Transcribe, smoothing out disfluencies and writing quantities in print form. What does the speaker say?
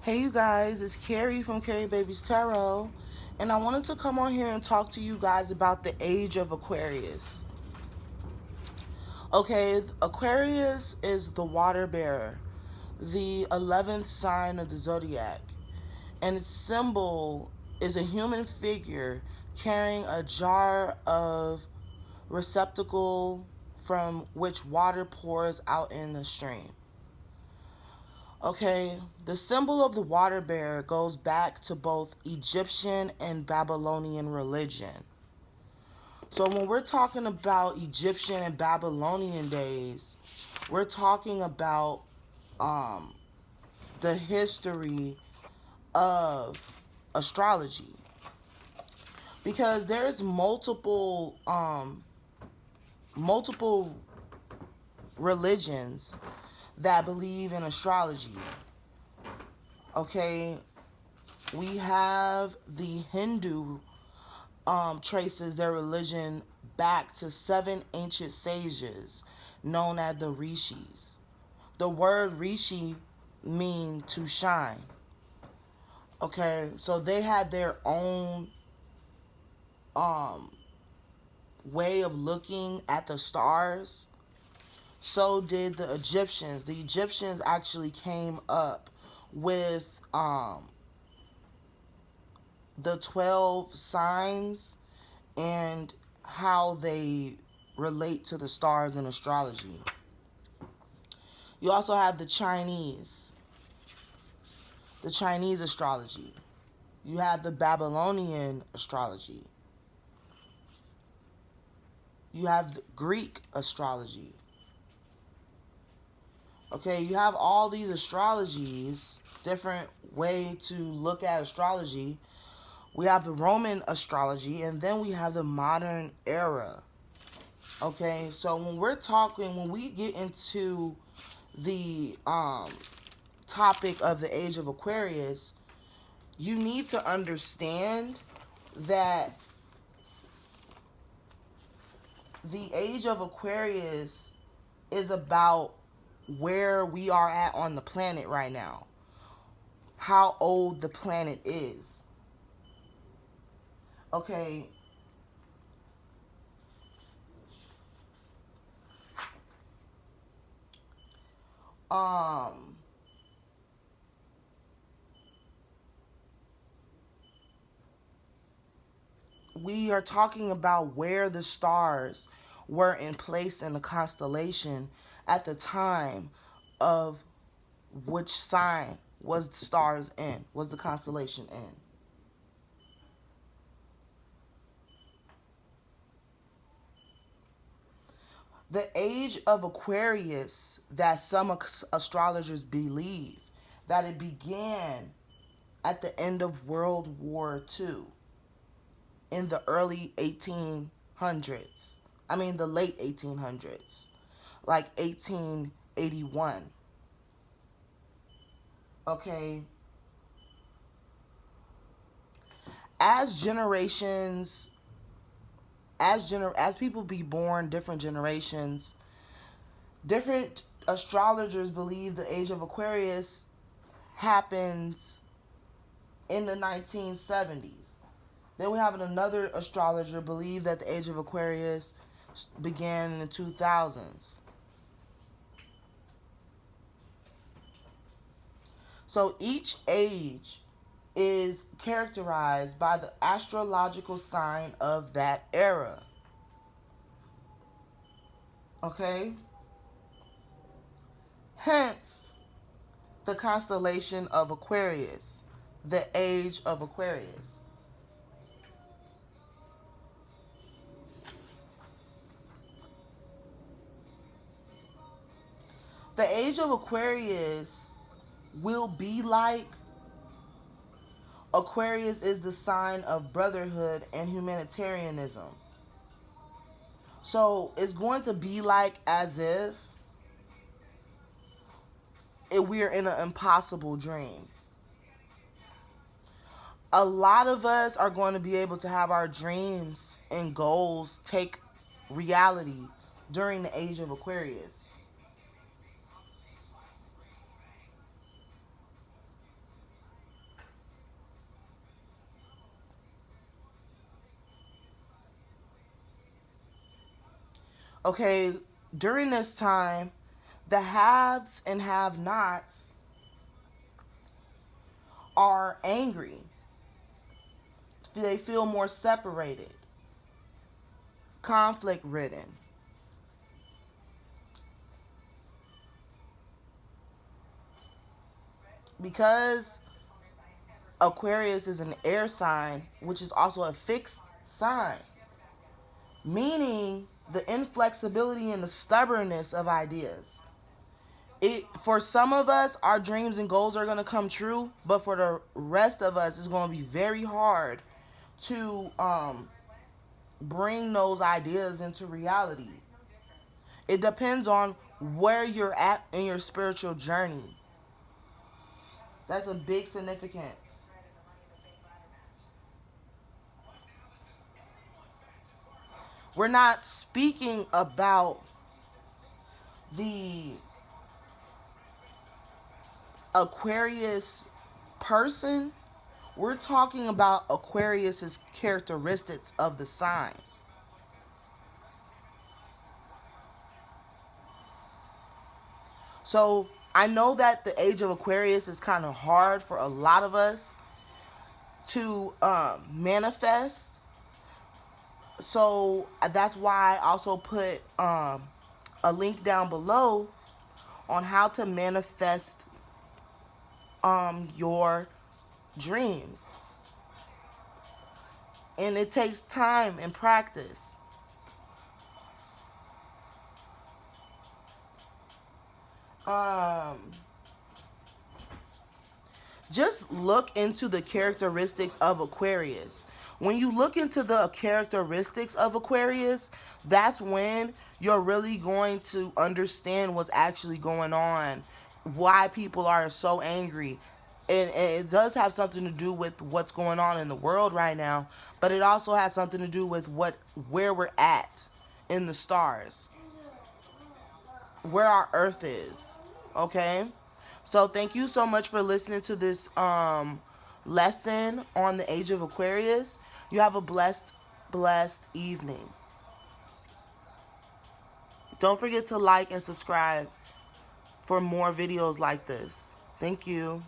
Hey you guys, it's Karri from KarriBabytarot, and I wanted to come on here and talk to you guys about the age of Aquarius. Okay, Aquarius is the water bearer, the 11th sign of the zodiac, and its symbol is a human figure carrying a jar of receptacle from which water pours out in the stream. Okay, the symbol of the water bearer goes back to both Egyptian and Babylonian religion. So when we're talking about Egyptian and Babylonian days, we're talking about um, the history of astrology, because there's multiple religions that believe in astrology. Okay, we have the Hindu traces their religion back to 7 ancient sages known as the rishis. The word rishi means to shine. Okay, so they had their own um, way of looking at the stars. So did the Egyptians. The Egyptians actually came up with the 12 signs and how they relate to the stars in astrology. You also have the Chinese astrology. You have the Babylonian astrology. You have the Greek astrology. Okay, you have all these astrologies, different way to look at astrology. We have the Roman astrology, and then we have the modern era. Okay, so when we get into the topic of the age of Aquarius, you need to understand that the age of Aquarius is about where we are at on the planet right now, how old the planet is. Okay, um we are talking about where the stars were in place in the constellation at the time of which sign was the stars in, was the constellation in. The age of Aquarius, that some astrologers believe that it began at the end of World War II in the early 1800s. I mean, the late 1800s, like 1881. Okay. As generations, as people be born, different generations, different astrologers believe the age of Aquarius happens in the 1970s. Then we have another astrologer believe that the age of Aquarius began in the 2000s. So each age is characterized by the astrological sign of that era. Okay? Hence, the constellation of Aquarius, the age of Aquarius. The age of Aquarius will be like Aquarius is the sign of brotherhood and humanitarianism. So it's going to be like as if we're in an impossible dream. A lot of us are going to be able to have our dreams and goals take reality during the age of Aquarius. Okay, during this time, the haves and have-nots are angry. They feel more separated, conflict ridden. Because Aquarius is an air sign, which is also a fixed sign, meaning the inflexibility and the stubbornness of ideas. For some of us, our dreams and goals are going to come true, but for the rest of us, it's going to be very hard to bring those ideas into reality. It depends on where you're at in your spiritual journey. That's a big significance. We're not speaking about the Aquarius person. We're talking about Aquarius's characteristics of the sign. So I know that the age of Aquarius is kind of hard for a lot of us to manifest. So that's why I also put a link down below on how to manifest your dreams. And it takes time and practice. Just look into the characteristics of Aquarius. When you look into the characteristics of Aquarius, that's when you're really going to understand what's actually going on, why people are so angry. And it does have something to do with what's going on in the world right now, but it also has something to do with where we're at in the stars, where our earth is. Okay? So thank you so much for listening to this lesson on the age of Aquarius. You have a blessed evening. Don't forget to like and subscribe for more videos like this. Thank you.